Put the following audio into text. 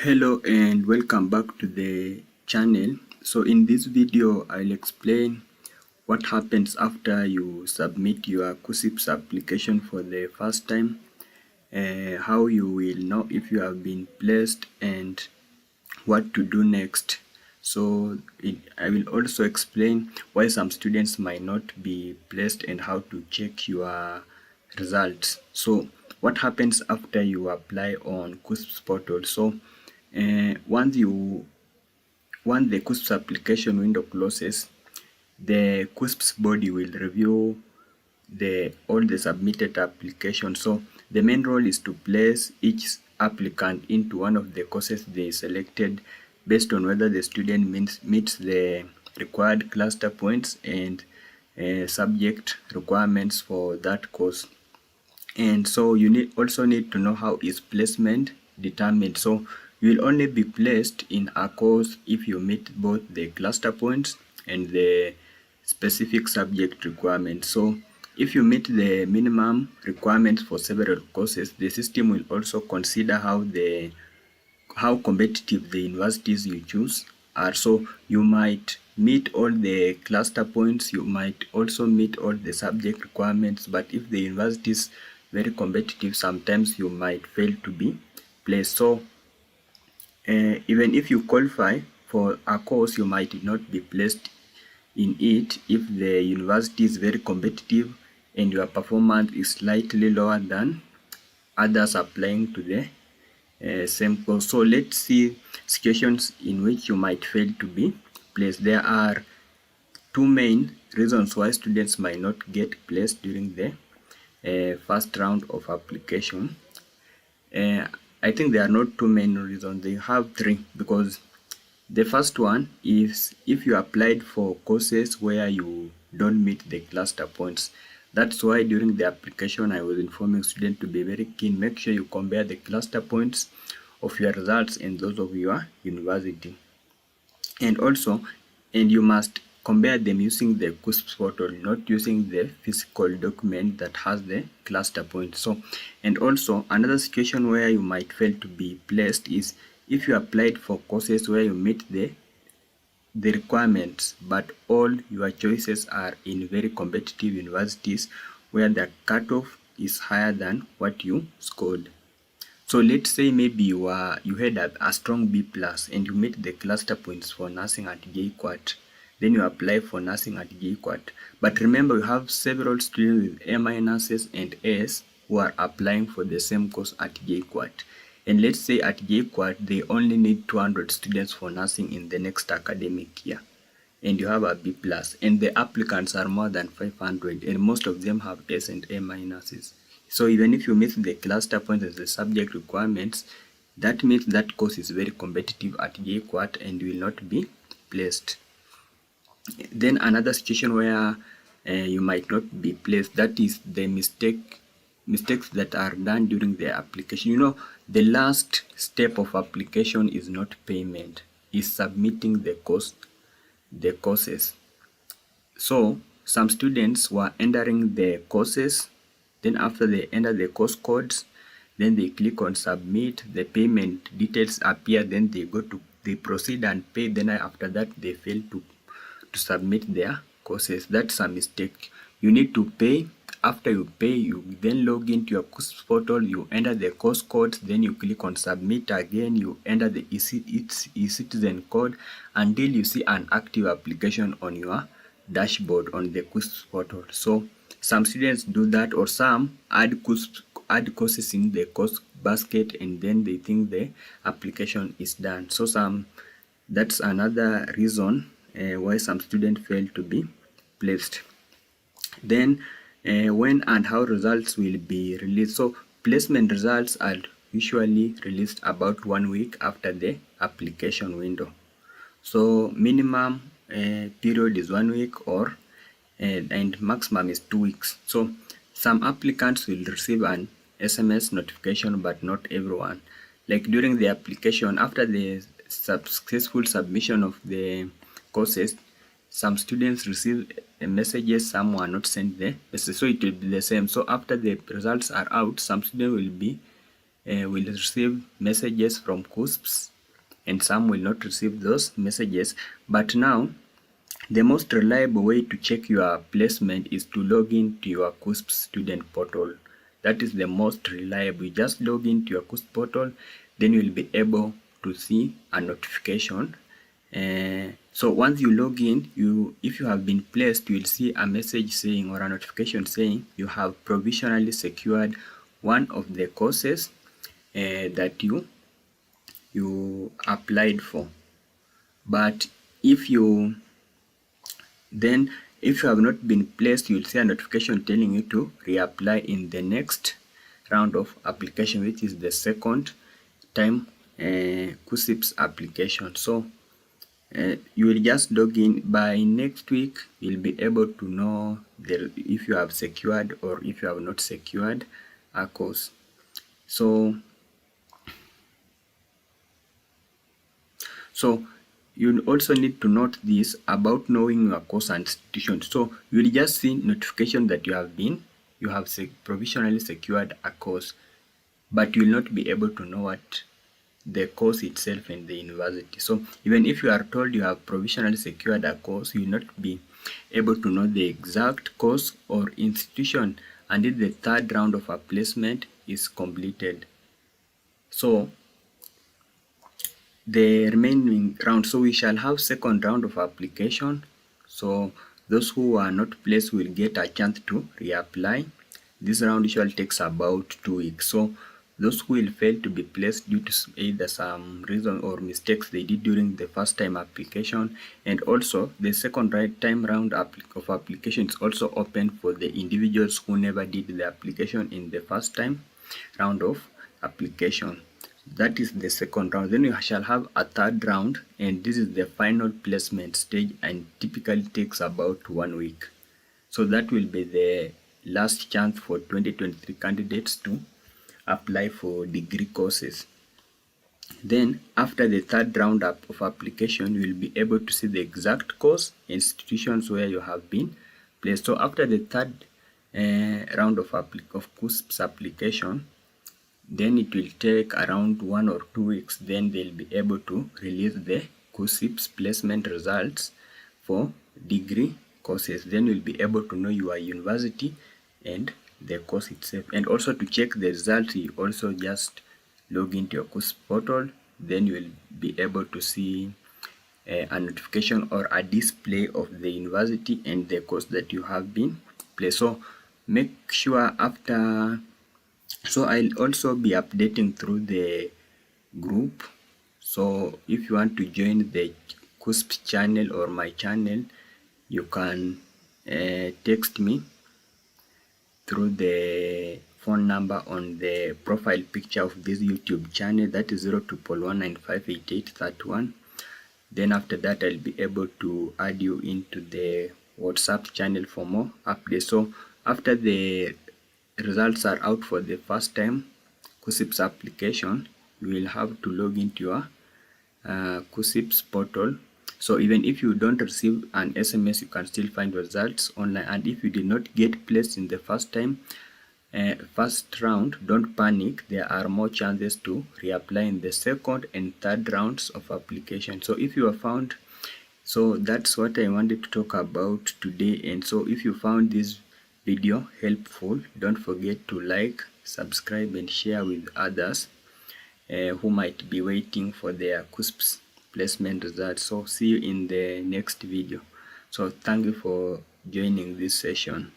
Hello and welcome back to the channel. So in this video I'll explain what happens after you submit your KUCCPS application for the first time, how you will know if you have been placed, and what to do next. I will also explain why some students might not be placed and how to check your results. So what happens after you apply on KUCCPS portal? Once the KUCCPS application window closes, the KUCCPS body will review all the submitted applications. So the main role is to place each applicant into one of the courses they selected based on whether the student meets the required cluster points and subject requirements for that course. And so you also need to know how is placement determined. So you will only be placed in a course if you meet both the cluster points and the specific subject requirements. So if you meet the minimum requirements for several courses, the system will also consider how competitive the universities you choose are. So you might meet all the cluster points, you might also meet all the subject requirements, but if the university is very competitive, sometimes you might fail to be placed. So even if you qualify for a course, you might not be placed in it if the university is very competitive and your performance is slightly lower than others applying to the same course. So let's see situations in which you might fail to be placed. There are two main reasons why students might not get placed during the first round of application. I think there are not two main reasons, they have three, because the first one is if you applied for courses where you don't meet the cluster points. That's why during the application I was informing students to be very keen. Make sure you compare the cluster points of your results and those of your university. And you must compare them using the KUCCPS portal, not using the physical document that has the cluster points. So, and also another situation where you might fail to be placed is if you applied for courses where you meet the requirements, but all your choices are in very competitive universities where the cutoff is higher than what you scored. So let's say maybe you had a strong B plus and you meet the cluster points for nursing at JKUAT. Then you apply for nursing at JKUAT. But remember, you have several students with A minuses and A's who are applying for the same course at JKUAT. And let's say at JKUAT they only need 200 students for nursing in the next academic year. And you have a B plus, and the applicants are more than 500, and most of them have S and A minuses. So even if you meet the cluster points as the subject requirements, that means that course is very competitive at JKUAT and will not be placed. Then another situation where you might not be placed, that is the mistakes that are done during the application. You know, the last step of application is not payment, is submitting the courses. So some students were entering the courses, then after they enter the course codes, then they click on submit, the payment details appear, then they proceed and pay, then after that they fail to submit their courses. That's a mistake. You need to pay. After you pay, you then log into your KUCCPS portal, you enter the course codes, then you click on submit again, you enter the eCitizen code until you see an active application on your dashboard on the KUCCPS portal. So some students do that, or some add courses in the course basket and then they think the application is done. So that's another reason why some students fail to be placed. Then when and how results will be released. So placement results are usually released about 1 week after the application window. So minimum period is 1 week, or and maximum is 2 weeks. So some applicants will receive an SMS notification, but not everyone. Like during the application, after the successful submission of the courses, some students receive messages, some were not sent the message, so it will be the same. So after the results are out, some students will be will receive messages from KUCCPS and some will not receive those messages. But now the most reliable way to check your placement is to log into your KUCCPS student portal. That is the most reliable. You just log into your KUCCPS portal, then you'll be able to see a notification. So once you log in, if you have been placed, you will see a message saying, or a notification saying, you have provisionally secured one of the courses that you applied for. But if you have not been placed, you will see a notification telling you to reapply in the next round of application, which is the second time KUCCPS application. So you will just log in. By next week, you'll be able to know if you have secured or if you have not secured a course. So you also need to note this about knowing your course and institution. So you will just see notification that you have provisionally secured a course, but you will not be able to know what the course itself in the university. So even if you are told you have provisionally secured a course, you will not be able to know the exact course or institution until the third round of a placement is completed. So the remaining round, so we shall have second round of application. So those who are not placed will get a chance to reapply. This round usually takes about 2 weeks. So those who will fail to be placed due to either some reason or mistakes they did during the first time application, and also the second time round of application is also open for the individuals who never did the application in the first time round of application. That is the second round. Then we shall have a third round, and this is the final placement stage and typically takes about 1 week. So that will be the last chance for 2023 candidates to apply for degree courses. Then after the third round of application, you will be able to see the exact course institutions where you have been placed. So after the third round of KUCCPS application, then it will take around 1 or 2 weeks. Then they'll be able to release the KUCCPS placement results for degree courses. Then you'll be able to know your university and the course itself. And also to check the results, you also just log into your KUCCPS portal. Then you will be able to see a notification or a display of the university and the course that you have been placed. So make sure after. So I'll also be updating through the group. So if you want to join the KUCCPS channel or my channel, you can text me through the phone number on the profile picture of this YouTube channel, that is 0211958831. Then after that, I'll be able to add you into the WhatsApp channel for more updates. So after the results are out for the first time KUCCPS application, you will have to log into your KUCCPS portal. So even if you don't receive an SMS, you can still find results online. And if you did not get placed in the first round, don't panic. There are more chances to reapply in the second and third rounds of application. So if you are found, so that's what I wanted to talk about today. And so if you found this video helpful, don't forget to like, subscribe and share with others who might be waiting for their KUCCPS placement results. So see you in the next video. So thank you for joining this session.